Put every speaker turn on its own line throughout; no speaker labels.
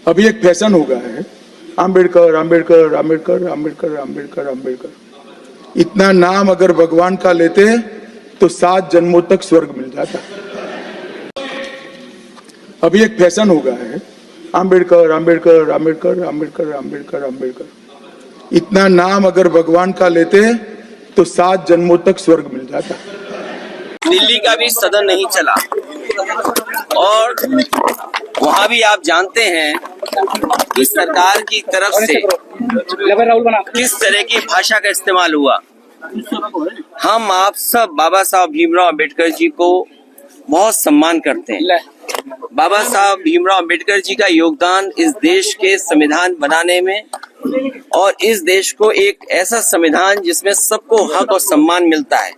अभी एक फैशन हो गया है, आम्बेडकर आम्बेडकर आम्बेडकर आम्बेडकर आम्बेडकर आम्बेडकर। इतना नाम अगर भगवान का लेते तो 7 जन्मों तक स्वर्ग मिल जाता। अभी एक फैशन हो गया है, आम्बेडकर आम्बेडकर आम्बेडकर आम्बेडकर आम्बेडकर आम्बेडकर। इतना नाम अगर भगवान का लेते तो 7 जन्मों तक स्वर्ग मिल जाता।
दिल्ली का भी सदन नहीं चला और वहाँ भी आप जानते हैं कि सरकार की तरफ से किस तरह की भाषा का इस्तेमाल हुआ। हम आप सब बाबा साहब भीमराव अम्बेडकर जी को बहुत सम्मान करते हैं। बाबा साहब भीमराव अम्बेडकर जी का योगदान इस देश के संविधान बनाने में और इस देश को एक ऐसा संविधान जिसमें सबको हक और सम्मान मिलता है,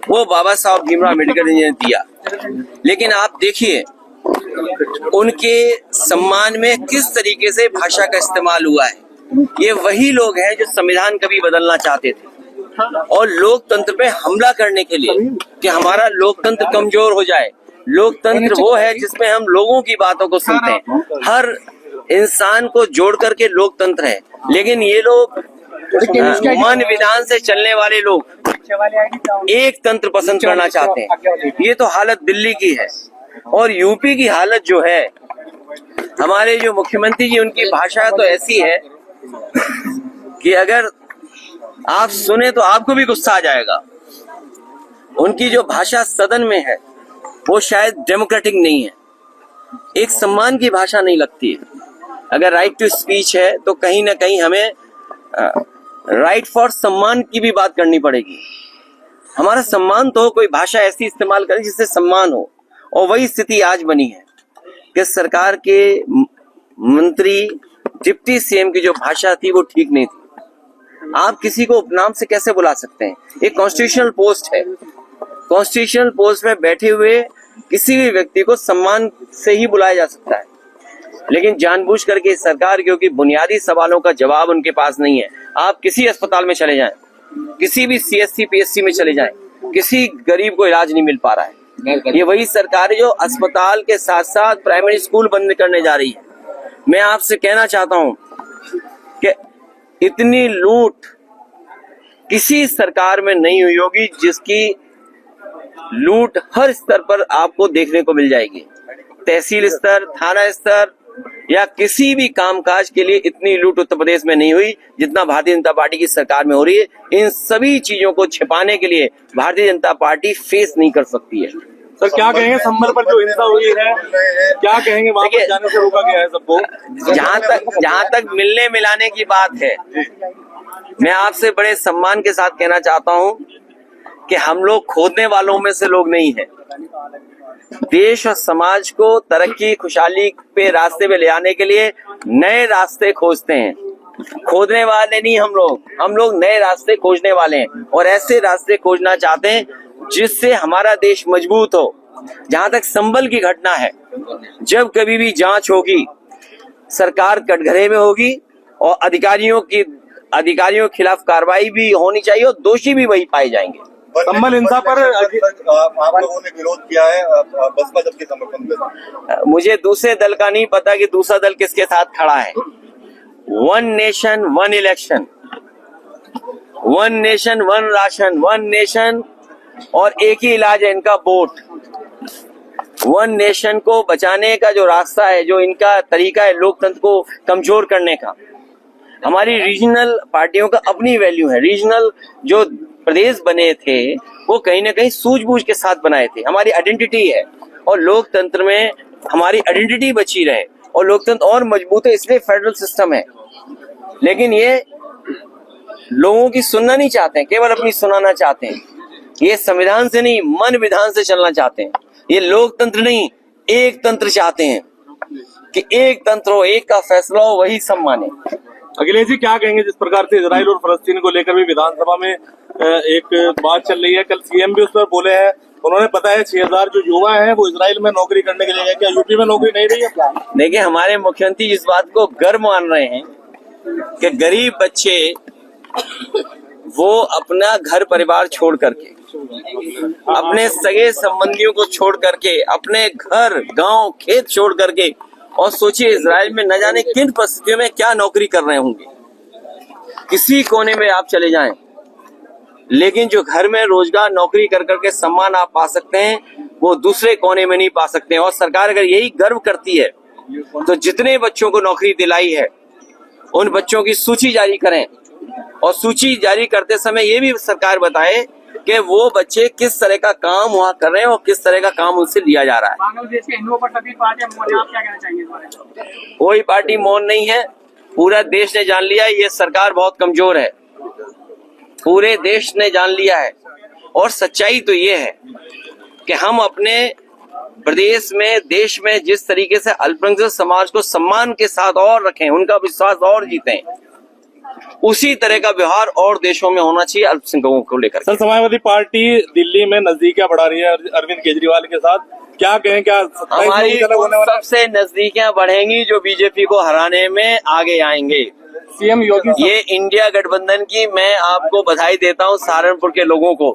वो बाबा साहब भीमराव अम्बेडकर जी ने दिया। लेकिन आप देखिए उनके सम्मान में किस तरीके से भाषा का इस्तेमाल हुआ है। ये वही लोग हैं जो संविधान कभी बदलना चाहते थे और लोकतंत्र पे हमला करने के लिए कि हमारा लोकतंत्र कमजोर हो जाए। लोकतंत्र वो है जिसमें हम लोगों की बातों को सुनते हैं, हर इंसान को जोड़ करके लोकतंत्र है। लेकिन ये लोग मन विधान से चलने वाले लोग एक तंत्र पसंद करना चाहते हैं। ये तो हालत दिल्ली की है। और यूपी की हालत जो है, हमारे जो मुख्यमंत्री जी, उनकी भाषा तो ऐसी है कि अगर आप सुने तो आपको भी गुस्सा आ जाएगा। उनकी जो भाषा सदन में है वो शायद डेमोक्रेटिक नहीं है, एक सम्मान की भाषा नहीं लगती है। अगर राइट टू स्पीच है तो कहीं ना कहीं हमें राइट फॉर सम्मान की भी बात करनी पड़ेगी। हमारा सम्मान तो हो, कोई भाषा ऐसी इस्तेमाल करे जिससे सम्मान हो। और वही स्थिति आज बनी है कि सरकार के मंत्री, डिप्टी सीएम की जो भाषा थी वो ठीक नहीं थी। आप किसी को उपनाम से कैसे बुला सकते हैं? एक कॉन्स्टिट्यूशनल पोस्ट है, कॉन्स्टिट्यूशनल पोस्ट में बैठे हुए किसी भी व्यक्ति को सम्मान से ही बुलाया जा सकता है। लेकिन जानबूझ करके सरकार, क्योंकि बुनियादी सवालों का जवाब उनके पास नहीं है। आप किसी अस्पताल में चले जाएं, किसी भी सीएससी पीएससी में चले जाएं, किसी गरीब को इलाज नहीं मिल पा रहा है। ये वही सरकार है जो अस्पताल के साथ साथ प्राइमरी स्कूल बंद करने जा रही है। मैं आपसे कहना चाहता हूं कि इतनी लूट किसी सरकार में नहीं हुई होगी जिसकी लूट हर स्तर पर आपको देखने को मिल जाएगी। तहसील स्तर, थाना स्तर या किसी भी कामकाज के लिए इतनी लूट उत्तर प्रदेश में नहीं हुई जितना भारतीय जनता पार्टी की सरकार में हो रही है। इन सभी चीजों को छिपाने के लिए भारतीय जनता पार्टी फेस नहीं कर सकती है।
सर, क्या कहेंगे संभल पर जो हिंसा हुई है, क्या कहेंगे? वहां पर जाने से रोका गया है सबको।
जहां तक मिलने मिलाने की बात है, मैं आपसे बड़े सम्मान के साथ कहना चाहता हूं कि हम लोग खोदने वालों में से लोग नहीं है। देश और समाज को तरक्की खुशहाली पे रास्ते पे ले आने के लिए नए रास्ते खोजते हैं, खोदने वाले नहीं हम लोग नए रास्ते खोजने वाले हैं और ऐसे रास्ते खोजना चाहते हैं जिससे हमारा देश मजबूत हो। जहां तक संभल की घटना है, जब कभी भी जांच होगी सरकार कटघरे में होगी और अधिकारियों के खिलाफ कार्रवाई भी होनी चाहिए और दोषी भी वही पाए जाएंगे।
संभल हिंसा पर
आप लोगों ने विरोध किया है बसपा जब के समर्थन में।
मुझे दूसरे दल का नहीं पता कि दूसरा दल किसके साथ खड़ा है। One nation one election, one nation one ration, one nation और एक ही इलाज है इनका, वोट। वन नेशन को बचाने का जो रास्ता है, जो इनका तरीका है लोकतंत्र को कमजोर करने का। हमारी रीजनल पार्टियों का अपनी वैल्यू है। रीजनल जो प्रदेश बने थे वो कहीं ना कहीं सूझबूझ के साथ बनाए थे। हमारी आइडेंटिटी है और लोकतंत्र में हमारी आइडेंटिटी बची रहे और लोकतंत्र और मजबूत है, इसलिए फेडरल सिस्टम है। लेकिन ये लोगों की सुनना नहीं चाहते हैं, केवल अपनी सुनाना चाहते हैं। ये संविधान से नहीं, मन विधान से चलना चाहते हैं। ये लोकतंत्र नहीं, एक तंत्र चाहते हैं कि एक तंत्र हो, एक का फैसला हो, वही सब माने।
अखिलेश जी, क्या कहेंगे जिस प्रकार से इजराइल और फलस्तीन को लेकर भी विधानसभा में एक बात चल रही है? कल सीएम भी उस पर बोले हैं। उन्होंने बताया 6000 जो युवा हैं वो इजराइल में नौकरी करने के लिए गए। क्या यूपी में नौकरी नहीं रही है?
देखिए, हमारे मुख्यमंत्री इस बात को गर्व मान रहे हैं कि गरीब बच्चे वो अपना घर परिवार छोड़ करके, अपने सगे संबंधियों को छोड़ करके, अपने घर गांव खेत छोड़ करके और सोचिए इजराइल में न जाने किन परिस्थितियों में क्या नौकरी कर रहे होंगे। किसी कोने में आप चले जाएं, लेकिन जो घर में रोजगार नौकरी कर करके सम्मान आप पा सकते हैं, वो दूसरे कोने में नहीं पा सकते हैं। और सरकार अगर यही गर्व करती है तो जितने बच्चों को नौकरी दिलाई है उन बच्चों की सूची जारी करें, और सूची जारी करते समय ये भी सरकार बताए कि वो बच्चे किस तरह का काम वहाँ कर रहे हैं और किस तरह का काम उनसे लिया जा रहा है।
बांग्लादेश के हिंदुओं पर सभी पार्टियां मौन हैं, आप क्या कहना चाहेंगे इस बारे में?
कोई पार्टी मौन नहीं है, पूरा देश ने जान लिया है ये सरकार बहुत कमजोर है। पूरे देश ने जान लिया है। और सच्चाई तो ये है कि हम अपने प्रदेश में, देश में जिस तरीके से अल्पसंख्यक समाज को सम्मान के साथ और रखें, उनका विश्वास और जीतें, उसी तरह का व्यवहार और देशों में होना चाहिए अल्पसंख्यकों को लेकर।
सर, समाजवादी पार्टी दिल्ली में नजदीकियां बढ़ा रही है अरविंद केजरीवाल के साथ, क्या कहें, क्या
हमारी सबसे नजदीकियां बढ़ेंगी जो बीजेपी को हराने में आगे आएंगे।
सीएम योगी
ये इंडिया गठबंधन की मैं आपको बधाई देता हूं सहारनपुर के लोगों को,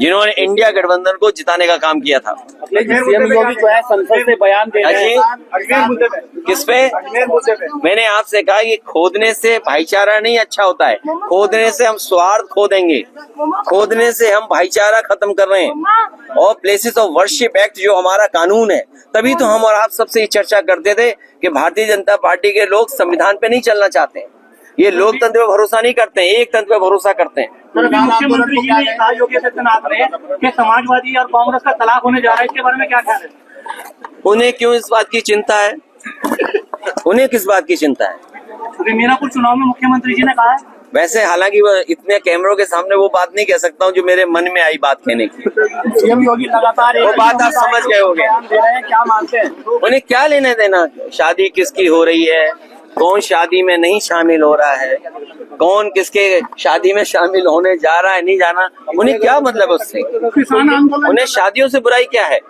जिन्होंने इंडिया गठबंधन को जिताने का काम किया था।
सीएम योगी जो है संसद से बयान दे रहे हैं
किस पे? मैंने आपसे कहा कि खोदने से भाईचारा नहीं अच्छा होता है, खोदने से हम स्वार्थ खो देंगे, खोदने से हम भाईचारा खत्म कर रहे हैं। और प्लेसेस ऑफ वर्शिप एक्ट जो हमारा कानून है, तभी तो हम और आप सबसे चर्चा करते थे कि भारतीय जनता पार्टी के लोग संविधान पे नहीं चलना चाहते हैं, ये लोकतंत्र पे भरोसा नहीं करते हैं, एक तंत्र पे भरोसा करते हैं।
मुख्यमंत्री जी ने कहा योगी आदित्यनाथ ने कि समाजवादी और कांग्रेस का तलाक होने जा रहा है, इसके बारे में क्या ख्याल है?
उन्हें क्यों इस बात की चिंता है? उन्हें किस बात की चिंता है?
मीरापुर चुनाव में मुख्यमंत्री जी ने कहा है।
वैसे हालांकि वो इतने कैमरों के सामने वो बात नहीं कह सकता हूँ जो मेरे मन में आई बात कहने की।
सीएम योगी लगातार
वो बात आप समझ गए होंगे।
क्या मानते हैं?
उन्हें क्या लेने देना शादी किसकी हो रही है, कौन शादी में नहीं शामिल हो रहा है, कौन किसके शादी में शामिल होने जा रहा है नहीं जाना, उन्हें क्या मतलब उससे?
किसान आंदोलन
उन्हें शादियों से बुराई क्या है?